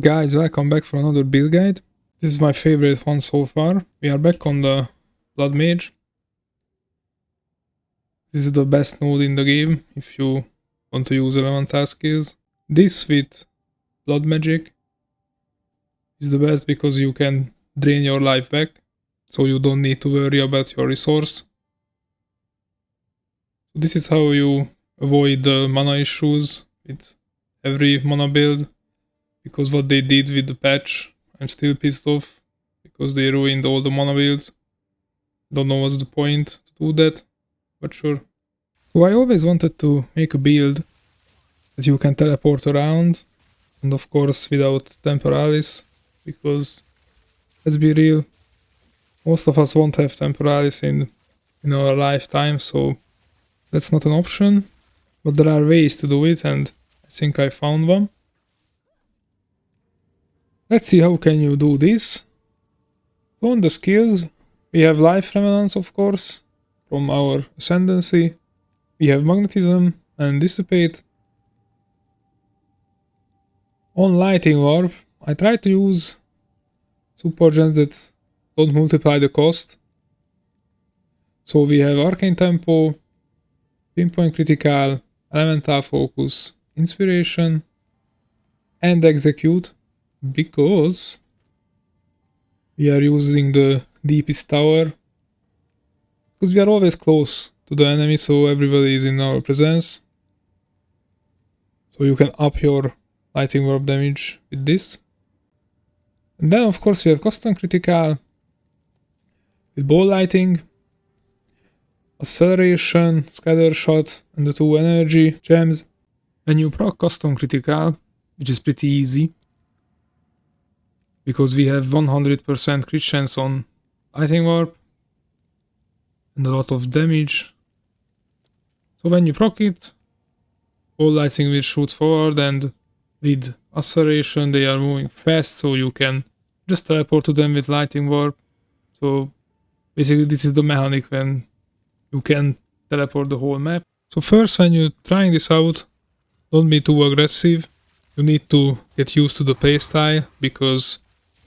up guys, welcome back for another build guide. This is my favorite one so far. We are back on the Blood Mage. This is the best node in the game if you want to use elemental skills. This with Blood Magic is the best because you can drain your life back, so you don't need to worry about your resource. This is how you avoid the mana issues with every mana build. Because what they did with the patch, I'm still pissed off. Because they ruined all the mana builds. Don't know what's the point to do that, but sure. So I always wanted to make a build that you can teleport around. And of course without Temporalis. Because, let's be real, most of us won't have Temporalis in our lifetime, so that's not an option. But there are ways to do it, and I think I found one. Let's see how can you do this. So on the skills, we have Life Remnants of course, from our Ascendancy. We have Magnetism and Dissipate. On Lighting Warp, I try to use support gens that don't multiply the cost. So we have Arcane Tempo, Pinpoint Critical, Elemental Focus, Inspiration, and Execute. Because we are using the deepest tower. Because we are always close to the enemy, so everybody is in our presence. So you can up your Lighting Warp damage with this. And then of course we have Custom Critical with Ball Lighting, Acceleration, Scatter Shot, and the 2 energy gems. When you proc Custom Critical, which is pretty easy, because we have 100% crit chance on Lighting Warp and a lot of damage. So when you proc it, all lighting will shoot forward, and with Acceleration they are moving fast, so you can just teleport to them with Lighting Warp. So basically this is the mechanic when you can teleport the whole map. So first, when you're trying this out, don't be too aggressive. You need to get used to the playstyle, because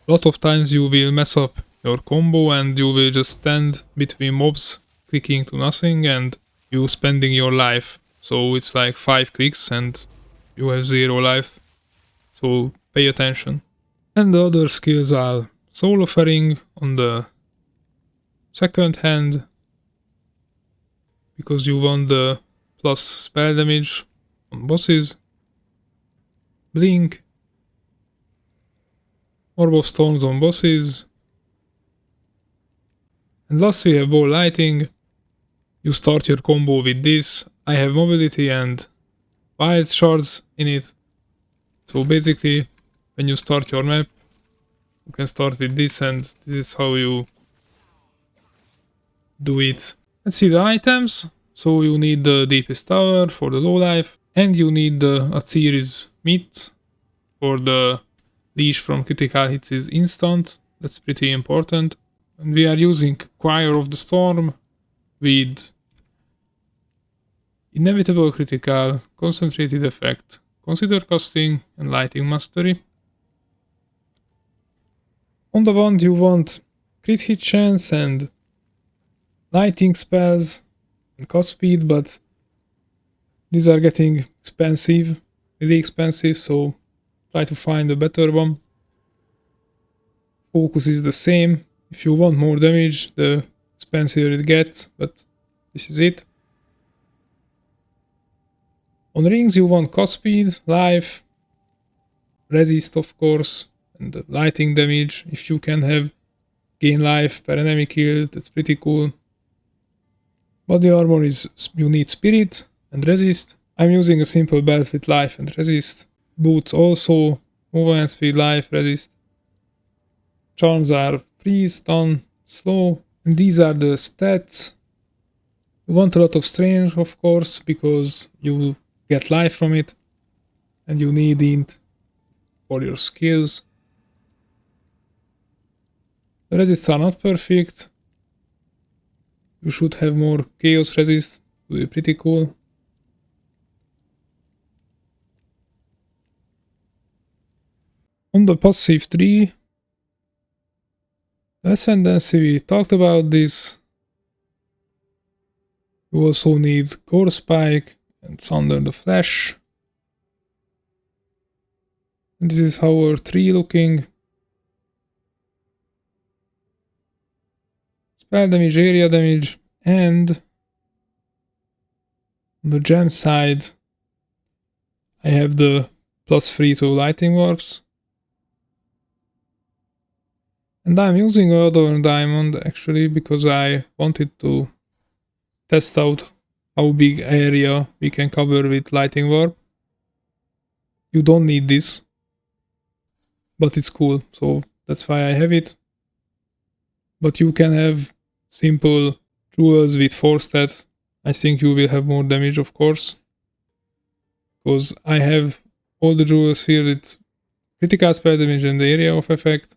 a lot of times you will mess up your combo and you will just stand between mobs clicking to nothing and you spending your life. So it's like 5 clicks and you have 0 life. So pay attention. And the other skills are Soul Offering on the second hand, because you want the plus spell damage on bosses. Blink, Orb of Storms on bosses. And last we have Ball Lighting. You start your combo with this. I have mobility and wild shards in it. So basically, when you start your map, you can start with this, and this is how you do it. Let's see the items. So you need the deepest tower for the low life, and you need the Atsiris meat for the leash from critical hits is instant. That's pretty important. And we are using Choir of the Storm with Inevitable Critical, Concentrated Effect, Consider Casting, and Lighting Mastery. On the wand you want crit hit chance and lighting spells and cast speed, but these are getting expensive, really expensive, so try to find a better one. Focus is the same. If you want more damage, the expensive it gets, but this is it. On rings you want cast speed, life, resist of course, and the lighting damage. If you can have gain life per enemy kill, that's pretty cool. Body armor is, you need spirit and resist. I'm using a simple belt with life and resist. Boots also, movement speed, life, resist. Charms are freeze, stun, slow, and these are the stats. You want a lot of strength of course, because you get life from it, and you need it for your skills. The resists are not perfect. You should have more chaos resist, it would be pretty cool. On the passive tree, Ascendancy, we talked about this. You also need Core Spike and Thunder the Flash. And this is how our tree looking. Spell damage, area damage, and on the gem side, I have the +3 to Lightning Warps. And I'm using another diamond actually because I wanted to test out how big area we can cover with Lightning Warp. You don't need this, but it's cool, so that's why I have it. But you can have simple jewels with 4 stat. I think you will have more damage, of course, because I have all the jewels here with critical spell damage and the area of effect.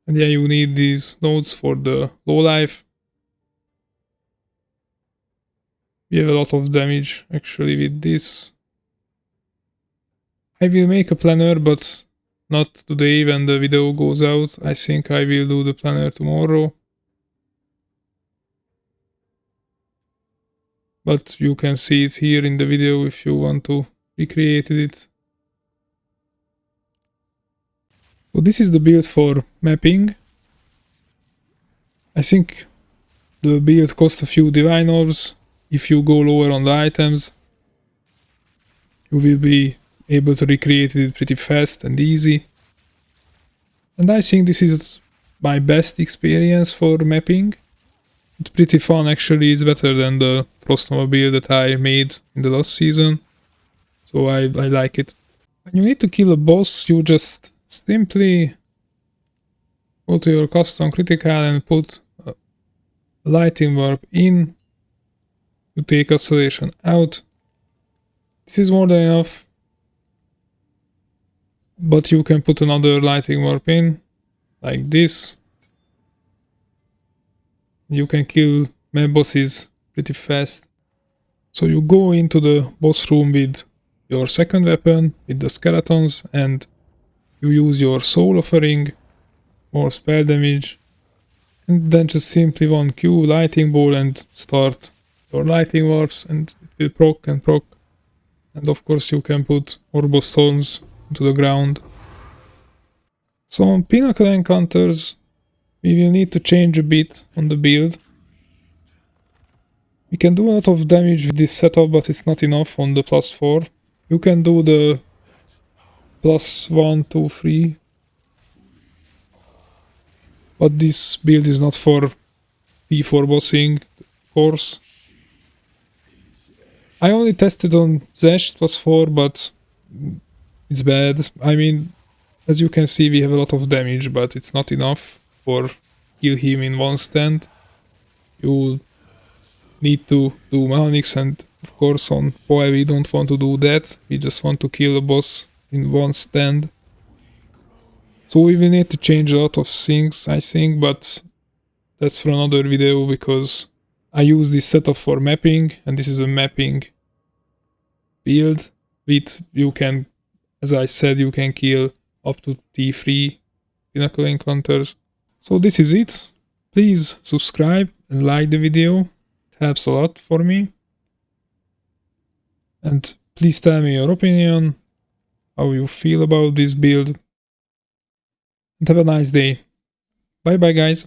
And yeah, you need these nodes for the low life. We have a lot of damage actually with this. I will make a planner, but not today when the video goes out. I think I will do the planner tomorrow. But you can see it here in the video if you want to recreate it. So this is the build for mapping. I think the build costs a few divine orbs. If you go lower on the items, you will be able to recreate it pretty fast and easy. And I think this is my best experience for mapping. It's pretty fun actually, it's better than the Frostnova build that I made in the last season. So I like it. When you need to kill a boss, you just simply go to your custom critical and put a Lightning Warp in. You take acceleration out. This is more than enough. But you can put another Lightning Warp in, like this. You can kill map bosses pretty fast. So you go into the boss room with your second weapon, with the skeletons, and you use your soul offering, more spell damage, and then just simply 1Q lightning ball and start your lightning warps, and it will proc and proc. And of course you can put orbo stones into the ground. So on pinnacle encounters, we will need to change a bit on the build. We can do a lot of damage with this setup, but it's not enough on the +4. You can do the +1, 2, 3. But this build is not for P4 bossing, of course. I only tested on Zesh +4, but it's bad. I mean, as you can see, we have a lot of damage, but it's not enough for kill him in one stand. You need to do mechanics, and of course on POE we don't want to do that. We just want to kill a boss in one stand. So we will need to change a lot of things, I think, but that's for another video, because I use this setup for mapping, and this is a mapping build with, you can, as I said, you can kill up to T3 pinnacle encounters. So this is it. Please subscribe and like the video. It helps a lot for me. And please tell me your opinion, how you feel about this build. And have a nice day. Bye bye guys.